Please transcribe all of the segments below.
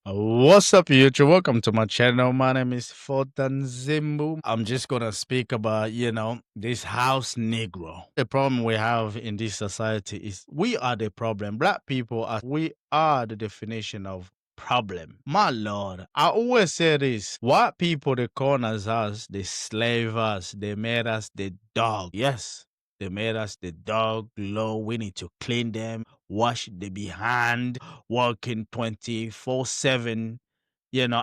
What's up, YouTube? Welcome to my channel. My name is Fortan Zimbu. I'm just gonna speak about, this house Negro. The problem we have in this society is we are the problem. Black people we are the definition of problem. My lord, I always say this. White people they corners us, they slave us, they made us the dog. Yes. They made us the dog low. We need to clean them, wash the behind, working 24/7,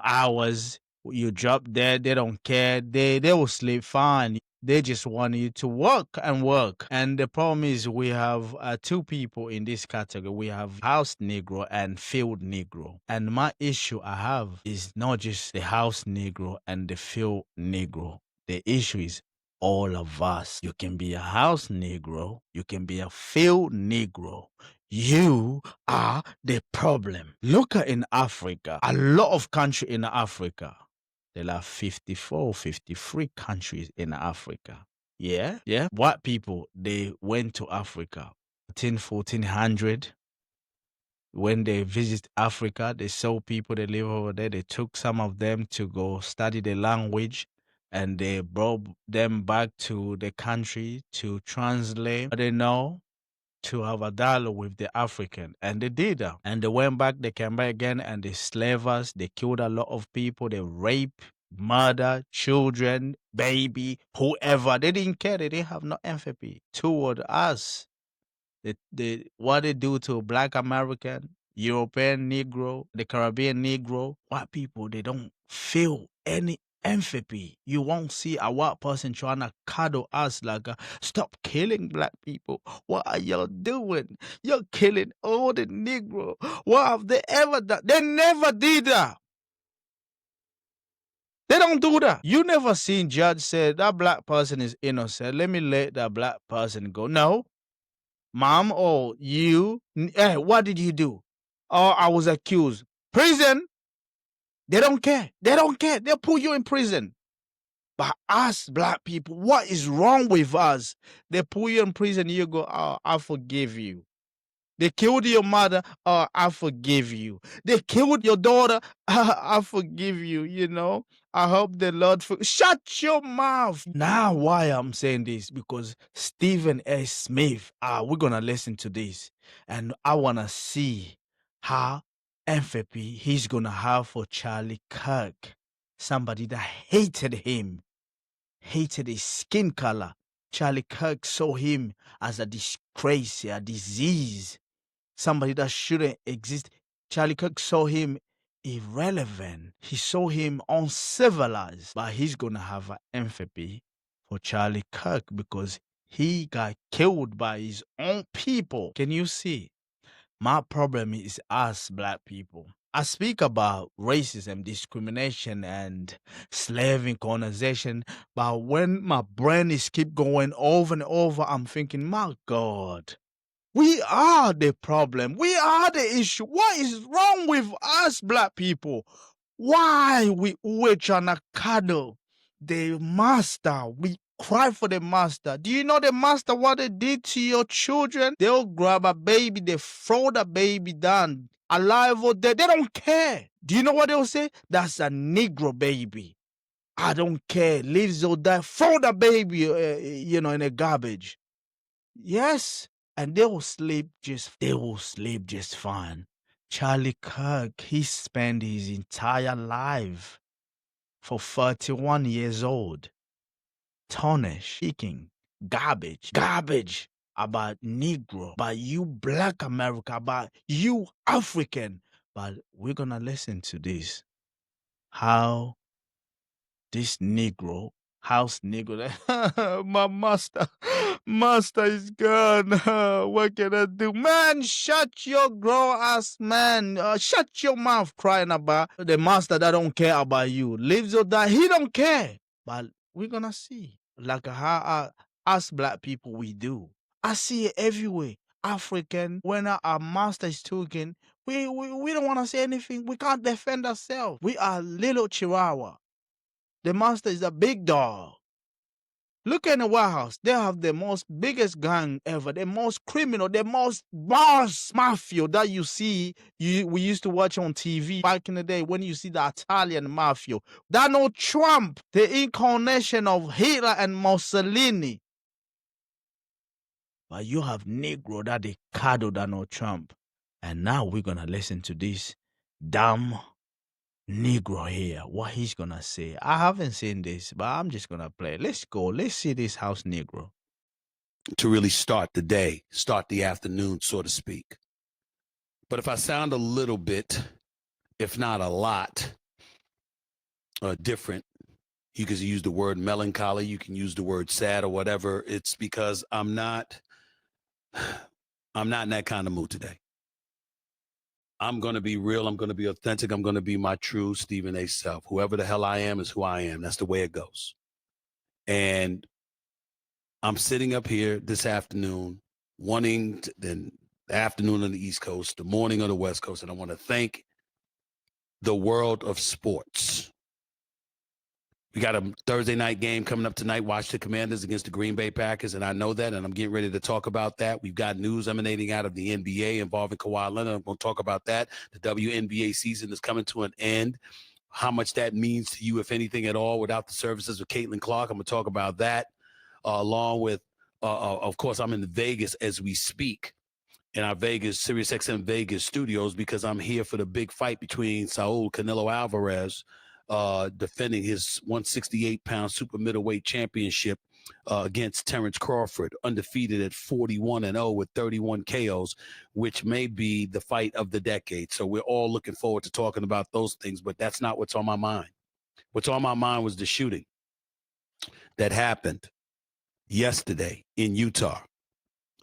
hours. You drop dead, they don't care. They will sleep fine. They just want you to work and work. And the problem is we have two people in this category. We have house Negro and field Negro. And my issue I have is not just the house Negro and the field Negro. The issue is all of us. You can be a house Negro. You can be a field Negro. You are the problem. Look at in Africa, a lot of countries in Africa. There are 54, 53 countries in Africa. Yeah, yeah. White people, they went to Africa 1400. When they visit Africa, they saw people that live over there. They took some of them to go study the language and they brought them back to the country to translate what they know, to have a dialogue with the African. And they did that. And they went back, they came back again, and they slave us. They killed a lot of people. They rape, murder, children, baby, whoever. They didn't care. They didn't have no empathy toward us. What they do to Black American, European Negro, the Caribbean Negro, white people, they don't feel any empathy. You won't see a white person trying to cuddle us like, stop killing black people. What are y'all doing? You're killing all the Negro. What have they ever done? They never did that. They don't do that. You never seen judge say that black person is innocent. Let me let that black person go. No. Mom or you, hey, what did you do? Oh, I was accused. Prison? They don't care. They don't care. They'll put you in prison. But us black people, what is wrong with us? They put you in prison, you go, oh, I forgive you. They killed your mother, oh, I forgive you. They killed your daughter, I forgive you, I hope the Lord shut your mouth. Now why I'm saying this? Because Stephen A. Smith, we're gonna listen to this. And I wanna see how empathy he's gonna have for Charlie Kirk. Somebody that hated him, hated his skin color. Charlie Kirk saw him as a disgrace, a disease, somebody that shouldn't exist. Charlie Kirk saw him irrelevant. He saw him uncivilized. But he's going to have an empathy for Charlie Kirk because he got killed by his own people. Can you see? My problem is us black people. I speak about racism, discrimination, and slaving colonization, but when my brain is keep going over and over, I'm thinking, my God, we are the problem. We are the issue. What is wrong with us black people? Why we always trying to cuddle the master? We cry for the master. Do you know the master what they did to your children? They'll grab a baby, they throw the baby down, alive or dead. They don't care. Do you know what they'll say? That's a Negro baby. I don't care. Lives or die. Throw the baby, in the garbage. Yes, and they will sleep just fine. Charlie Kirk, he spent his entire life for 31 years old, tarnish, speaking garbage about Negro, about you Black America, about you African. But we're gonna listen to this. How this Negro, house Negro, my master is gone. What can I do? Man, shut your grown ass man. Shut your mouth crying about the master that don't care about you. Lives or die, he don't care. But we're gonna see. Like how us black people we do. I see it everywhere. African, when our master is talking, we don't want to say anything. We can't defend ourselves. We are little chihuahua. The master is a big dog. Look at the White House. They have the most biggest gang ever, the most criminal, the most boss mafia that you see. We used to watch on TV back in the day when you see the Italian mafia. Donald Trump, the incarnation of Hitler and Mussolini. But you have Negro that they cuddle Donald Trump. And now we're gonna listen to this dumb Negro here, what he's gonna say. I haven't seen this, but I'm just gonna play. Let's go. Let's see this house Negro. To really start the day, start the afternoon, so to speak. But if I sound a little bit, if not a lot, different, you can use the word melancholy, you can use the word sad or whatever. It's because I'm not in that kind of mood today. I'm going to be real. I'm going to be authentic. I'm going to be my true Stephen A. self. Whoever the hell I am is who I am. That's the way it goes. And I'm sitting up here this afternoon, then the afternoon on the East Coast, the morning on the West Coast, and I want to thank the world of sports. We got a Thursday night game coming up tonight. Watch the Commanders against the Green Bay Packers, and I know that, and I'm getting ready to talk about that. We've got news emanating out of the NBA involving Kawhi Leonard. I'm going to talk about that. The WNBA season is coming to an end. How much that means to you, if anything at all, without the services of Caitlin Clark. I'm going to talk about that, along with, of course, I'm in Vegas as we speak, in our SiriusXM Vegas studios, because I'm here for the big fight between Saul Canelo Alvarez, defending his 168-pound super middleweight championship against Terrence Crawford, undefeated at 41-0 with 31 KOs, which may be the fight of the decade. So we're all looking forward to talking about those things, but that's not what's on my mind. What's on my mind was the shooting that happened yesterday in Utah.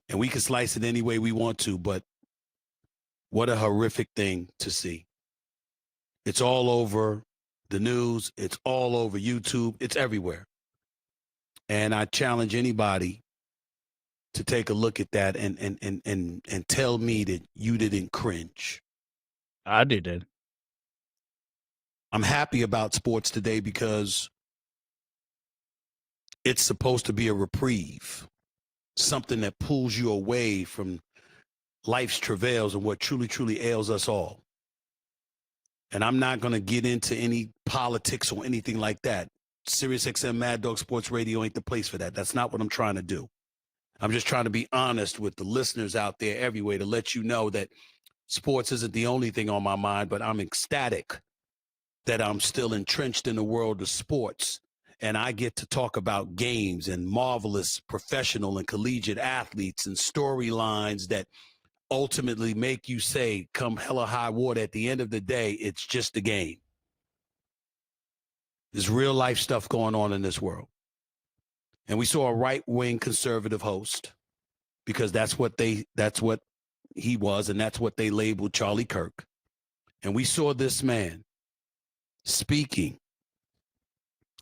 And we can slice it any way we want to, but what a horrific thing to see. It's all over the news. It's all over YouTube. It's everywhere. And I challenge anybody to take a look at that and tell me that you didn't cringe. I didn't. I'm happy about sports today because it's supposed to be a reprieve, something that pulls you away from life's travails and what truly, truly ails us all. And I'm not going to get into any politics or anything like that. SiriusXM Mad Dog Sports Radio ain't the place for that. That's not what I'm trying to do. I'm just trying to be honest with the listeners out there everywhere to let you know that sports isn't the only thing on my mind, but I'm ecstatic that I'm still entrenched in the world of sports. And I get to talk about games and marvelous professional and collegiate athletes and storylines that ultimately make you say, come hell or high water, at the end of the day, it's just a game. There's real life stuff going on in this world. And we saw a right-wing conservative host, because that's what he was, and that's what they labeled Charlie Kirk. And we saw this man speaking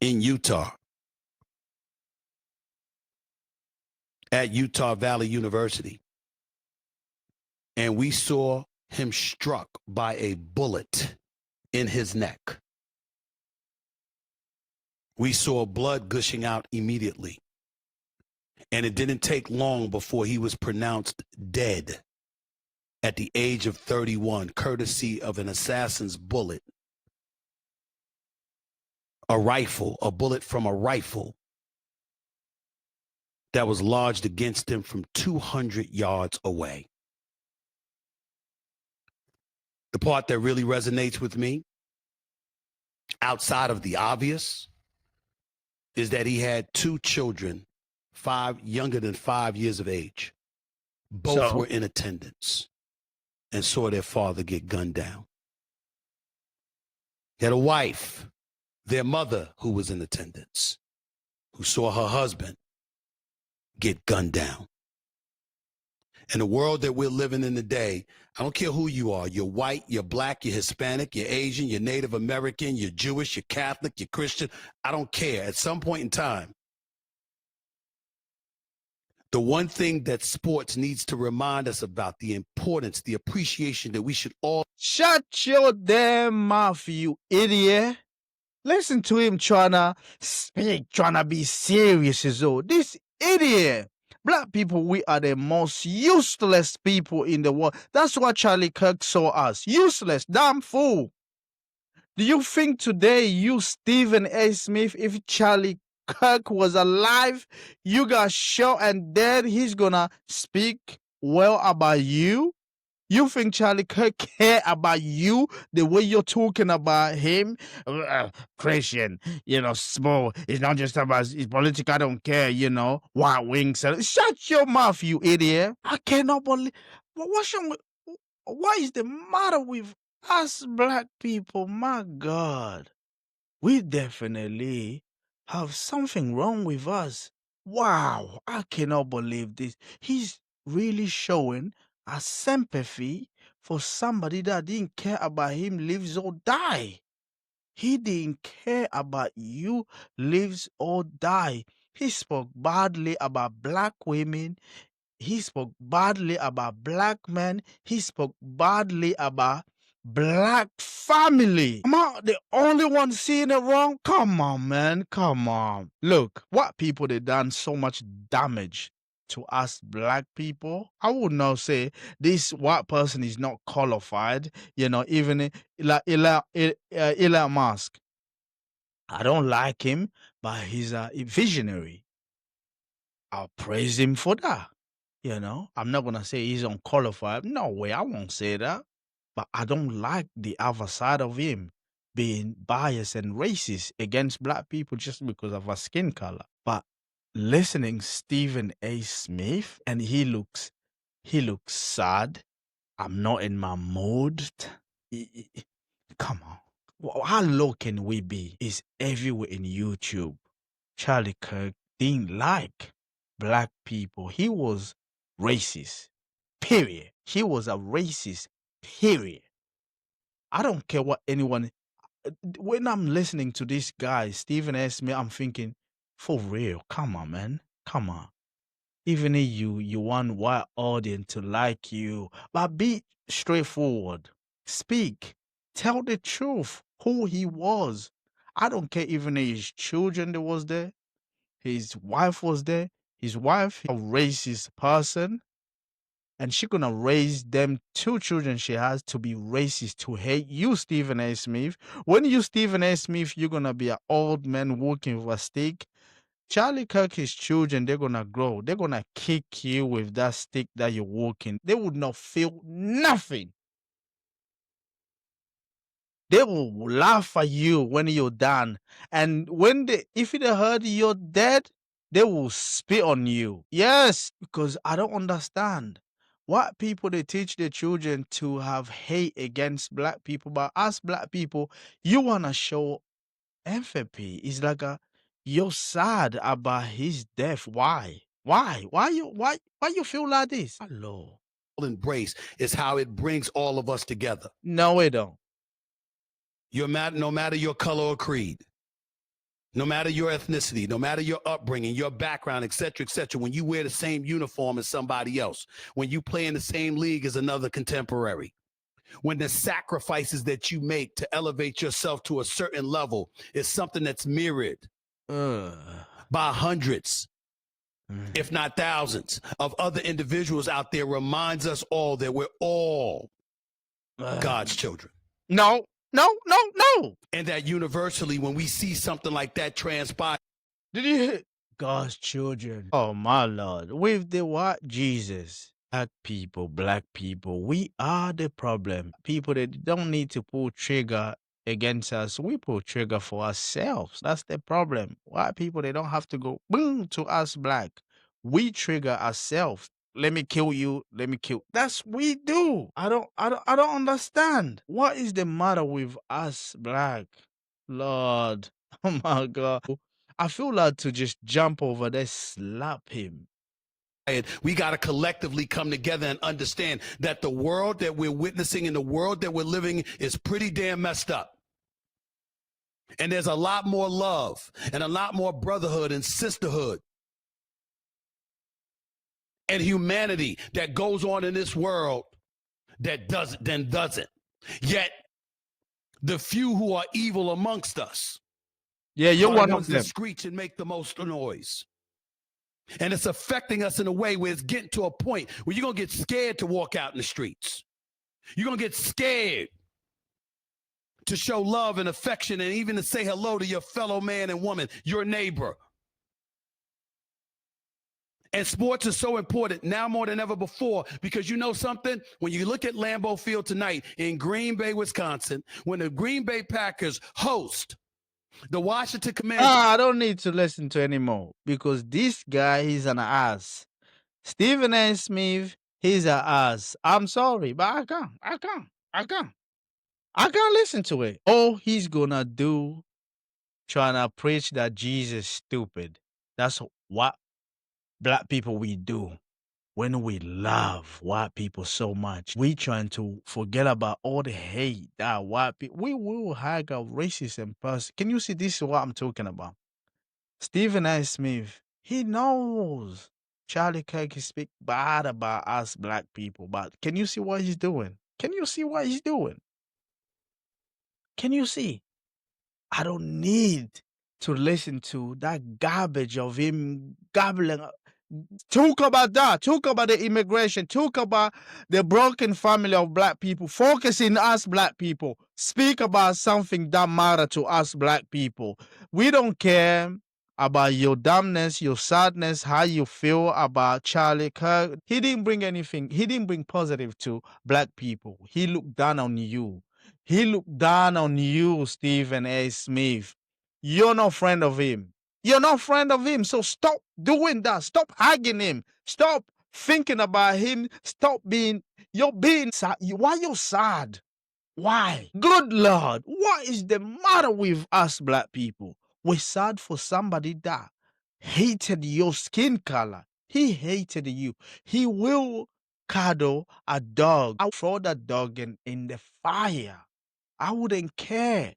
in Utah at Utah Valley University. And we saw him struck by a bullet in his neck. We saw blood gushing out immediately. And it didn't take long before he was pronounced dead at the age of 31, courtesy of an assassin's bullet. A bullet from a rifle that was lodged against him from 200 yards away. The part that really resonates with me, outside of the obvious, is that he had two children, younger than 5 years of age. Both were in attendance and saw their father get gunned down. He had a wife, their mother, who was in attendance, who saw her husband get gunned down. In the world that we're living in today, I don't care who you are. You're white, you're black, you're Hispanic, you're Asian, you're Native American, you're Jewish, you're Catholic, you're Christian. I don't care. At some point in time, the one thing that sports needs to remind us about, the importance, the appreciation that we should all... Shut your damn mouth, you idiot. Listen to him trying to speak, trying to be serious as though. This idiot. Black people, we are the most useless people in the world. That's what Charlie Kirk saw us. Useless, damn fool. Do you think today, you, Stephen A. Smith, if Charlie Kirk was alive, you got shot and dead, he's gonna speak well about you? You think Charlie Kirk care about you the way you're talking about him? Christian, small. It's not just about his politics. I don't care, white wings. Shut your mouth, you idiot. I cannot believe. What is the matter with us black people? My God. We definitely have something wrong with us. Wow, I cannot believe this. He's really showing a sympathy for somebody that didn't care about him lives or die. He didn't care about you lives or die. He spoke badly about black women. He spoke badly about black men. He spoke badly about black family. Am I the only one seeing it wrong? Come on, man. Come on. Look, white people, they done so much damage to us black people. I would not say this white person is not qualified. Even Elon Musk. I don't like him, but he's a visionary. I'll praise him for that. I'm not gonna say he's unqualified. No way, I won't say that. But I don't like the other side of him being biased and racist against black people just because of our skin color. But listening Stephen A. Smith, and he looks sad. I'm not in my mood. Come on. How low can we be? It's everywhere in YouTube. Charlie Kirk didn't like black people. He was racist. Period. He was a racist. Period. I don't care what anyone. When I'm listening to this guy, Stephen A. Smith, I'm thinking, for real, come on, man. Come on. Even if you want white audience to like you, but be straightforward. Speak. Tell the truth. Who he was. I don't care even if his children that was there. His wife was there. His wife, a racist person, and she gonna raise them two children she has to be racist, to hate you, Stephen A. Smith. When you, Stephen A. Smith, you're gonna be an old man walking with a stick. Charlie Kirk, his children, they're gonna grow. They're gonna kick you with that stick that you're walking. They would not feel nothing. They will laugh at you when you're done. And if they heard you're dead, they will spit on you. Yes, because I don't understand. White people, they teach their children to have hate against black people, but us black people, you want to show empathy. It's like you're sad about his death. Why? Why you feel like this? Hello. Embrace is how it brings all of us together. No, it don't. No matter your color or creed, no matter your ethnicity, no matter your upbringing, your background, etc., etc., when you wear the same uniform as somebody else, when you play in the same league as another contemporary, when the sacrifices that you make to elevate yourself to a certain level is something that's mirrored by hundreds, if not thousands, of other individuals out there, reminds us all that we're all God's children. No. And that universally, when we see something like that transpire, Did you hear? God's children. Oh my Lord. With the what? Jesus. Black people, we are the problem. People that don't need to pull trigger against us. We pull trigger for ourselves. That's the problem. White people, they don't have to go boom to us black. We trigger ourselves. Let me kill you. Let me kill. That's we do. I don't understand. What is the matter with us black? Lord. Oh my God. I feel like to just jump over there, slap him. we got to collectively come together and understand that the world that we're witnessing and the world that we're living is pretty damn messed up. And there's a lot more love and a lot more brotherhood and sisterhood and humanity that goes on in this world that doesn't. Yet the few who are evil amongst us Yeah, you're are the one of ones that them. screech and make the most noise. And it's affecting us in a way where it's getting to a point where you're going to get scared to walk out in the streets. You're going to get scared to show love and affection and even to say hello to your fellow man and woman, your neighbor. And sports is so important now more than ever before because you know something? When you look at Lambeau Field tonight in Green Bay, Wisconsin, when the Green Bay Packers host the Washington Commanders. I don't need to listen to anymore because this guy, he's an ass. Stephen A. Smith, he's an ass. I'm sorry, but I can't listen to it. All he's gonna do, trying to preach that Jesus is stupid. That's what black people we do. When we love white people so much, we trying to forget about all the hate that white people. We will hang out racism person. Can you see this is what I'm talking about? Stephen A. Smith, he knows Charlie Kirk speak bad about us black people, but can you see what he's doing? Can you see what he's doing? Can you see? I don't need to listen to that garbage of him gabbling. Talk about that. Talk about the immigration. Talk about the broken family of black people. Focus in us black people. Speak about something that matter to us black people. We don't care about your dumbness, your sadness, how you feel about Charlie Kirk. He didn't bring anything. He didn't bring positive to black people. He looked down on you. He looked down on you, Stephen A. Smith. You're no friend of him. You're not friend of him. So stop doing that. Stop hugging him. Stop thinking about him. Stop you're being sad. Why you're sad? Why? Good Lord. What is the matter with us black people? We're sad for somebody that hated your skin color. He hated you. He will cuddle a dog. I'll throw that dog in the fire. I wouldn't care.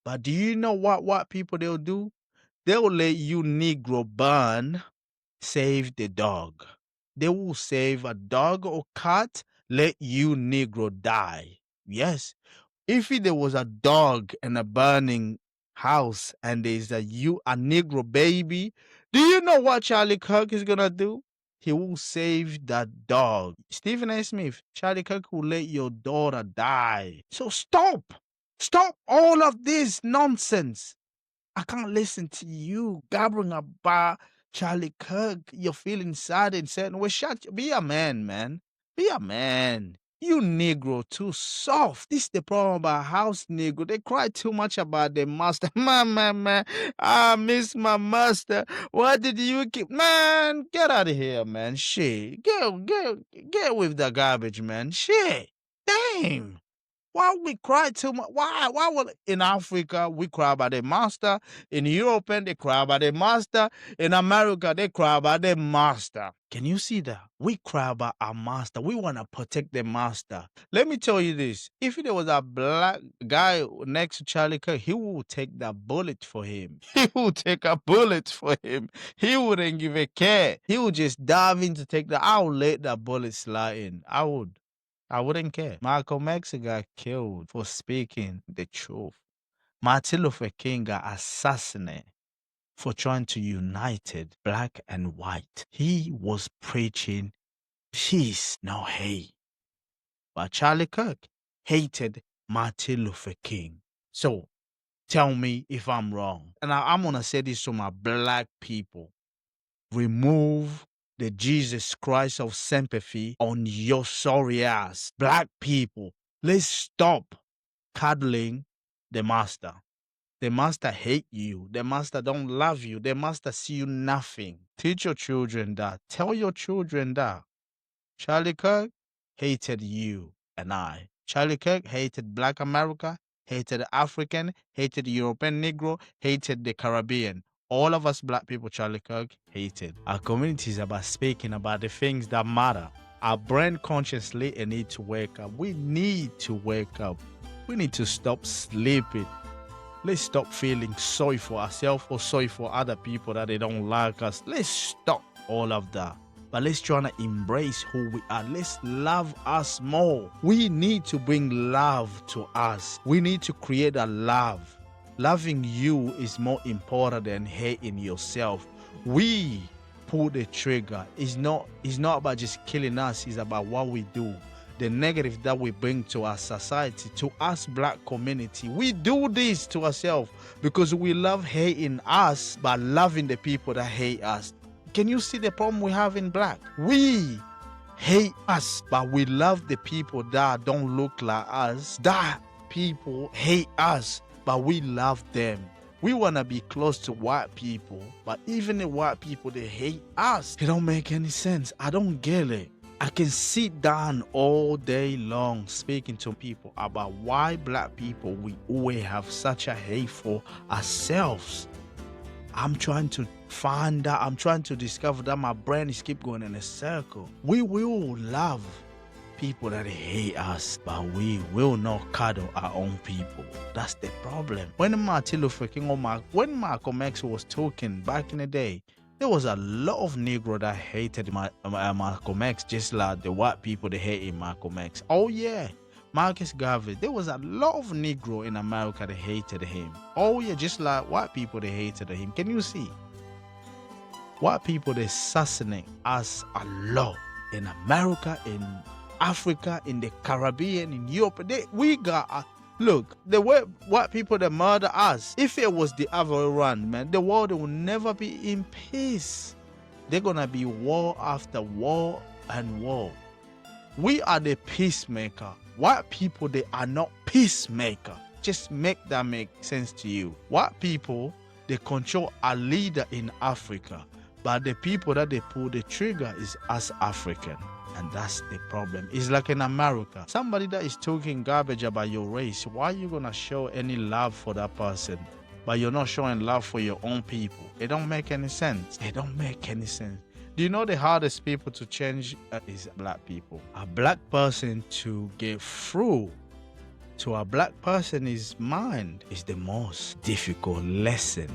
But do you know what people they'll do? They'll let you Negro burn, save the dog. They will save a dog or cat, let you Negro die. Yes. If there was a dog in a burning house and there's a Negro baby, do you know what Charlie Kirk is gonna do? He will save that dog. Stephen A. Smith, Charlie Kirk will let your daughter die. So stop. Stop all of this nonsense. I can't listen to you gabbling about Charlie Kirk. You're feeling sad and saying, well, be a man, man. Be a man. You Negro too soft. This is the problem about house Negro. They cry too much about their master. Man. I miss my master. What did you keep? Man, get out of here, man. Shit. Get with the garbage, man. Shit. Damn. Why we cry too much? Why would in Africa we cry about the master? In Europe they cry about the master. In America they cry about the master. Can you see that? We cry about our master. We want to protect the master. Let me tell you this. If there was a black guy next to Charlie Kirk, he will take that bullet for him. He will take a bullet for him. He wouldn't give a care. He would just dive in to take the. I would let that bullet slide in. I would. I wouldn't care. Malcolm X got killed for speaking the truth. Martin Luther King got assassinated for trying to unite black and white. He was preaching peace, no hate. But Charlie Kirk hated Martin Luther King. So tell me if I'm wrong. And I'm going to say this to my black people. Remove the Jesus Christ of sympathy on your sorry ass. Black people, let's stop cuddling the master. The master hate you. The master don't love you. The master see you nothing. Teach your children that. Tell your children that. Charlie Kirk hated you and I. Charlie Kirk hated Black America, hated African, hated European Negro, hated the Caribbean. All of us black people, Charlie Kirk hated. Our community is about speaking about the things that matter. Our brain consciously need to wake up. We need to wake up. We need to stop sleeping. Let's stop feeling sorry for ourselves or sorry for other people that they don't like us. Let's stop all of that. But let's try to embrace who we are. Let's love us more. We need to bring love to us. We need to create a love. Loving you is more important than hating yourself. We pull the trigger. It's not about just killing us, it's about what we do. The negative that we bring to our society, to us black community. We do this to ourselves because we love hating us but loving the people that hate us. Can you see the problem we have in black? We hate us, but we love the people that don't look like us. That people hate us, but we love them. We want to be close to white people, but even the white people, they hate us. It don't make any sense. I don't get it. I can sit down all day long speaking to people about why black people, we always have such a hate for ourselves. I'm trying to find out, I'm trying to discover that my brain is keep going in a circle. We will love people that hate us, but we will not cuddle our own people. That's the problem. When Martin Luther King when Malcolm X was talking back in the day, there was a lot of Negro that hated Malcolm X, just like the white people that hated Malcolm X. Oh yeah, Marcus Garvey. There was a lot of Negro in America that hated him. Oh yeah, just like white people that hated him. Can you see? White people, they assassinate us a lot in America, in Africa, in the Caribbean, in Europe. We got look, the way white people that murder us, if it was the other way around, man, the world will never be in peace. They're gonna be war after war and war. We are the peacemaker. White people, they are not peacemaker. Just make that make sense to you. White people, they control a leader in Africa, but the people that they pull the trigger is us African. And that's the problem. It's like in America, somebody that is talking garbage about your race, why are you gonna show any love for that person, but you're not showing love for your own people? It don't make any sense. It don't make any sense. Do you know the hardest people to change is black people? A black person to get through to a black person's mind is the most difficult lesson.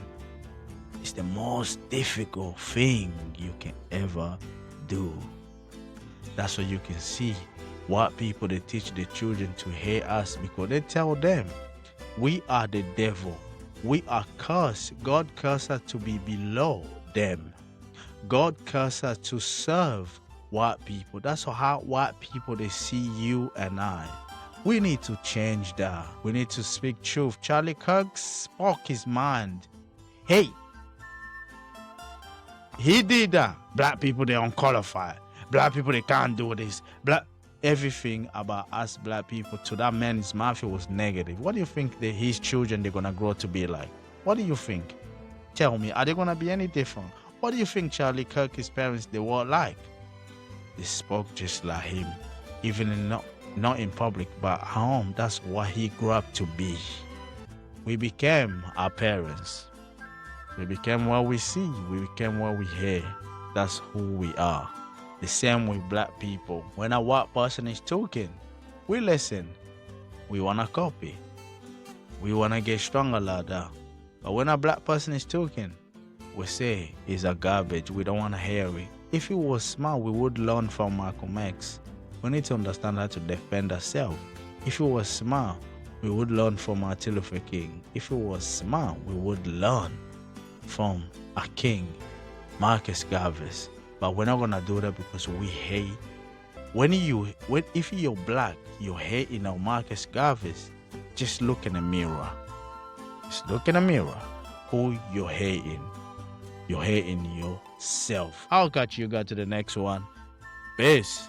It's the most difficult thing you can ever do. That's what you can see. White people, they teach the children to hate us because they tell them we are the devil. We are cursed. God cursed us to be below them. God cursed us to serve white people. That's how white people, they see you and I. We need to change that. We need to speak truth. Charlie Kirk spoke his mind. Hey, he did that. Black people, they're unqualified. Black people, they can't do this. Everything about us black people to that man's mouth was negative. What do you think that his children, they're gonna grow to be like? What do you think? Tell me, are they gonna be any different? What do you think Charlie Kirk's parents, they were like? They spoke just like him, even not in public, but at home. That's what he grew up to be. We became our parents. We became what we see. We became what we hear. That's who we are. The same with black people. When a white person is talking, we listen. We want to copy. We want to get stronger like that. But when a black person is talking, we say it's a garbage. We don't want to hear it. If we was smart, we would learn from Malcolm X. We need to understand how to defend ourselves. If we was smart, we would learn from Martin Luther King. If we was smart, we would learn from a king, Marcus Garvey. But we're not gonna do that because we hate. If you're black, you're hating on Marcus Garvey. Just look in the mirror. Just look in the mirror. Who you're hating? You're hating yourself. I'll catch you guys to the next one. Peace.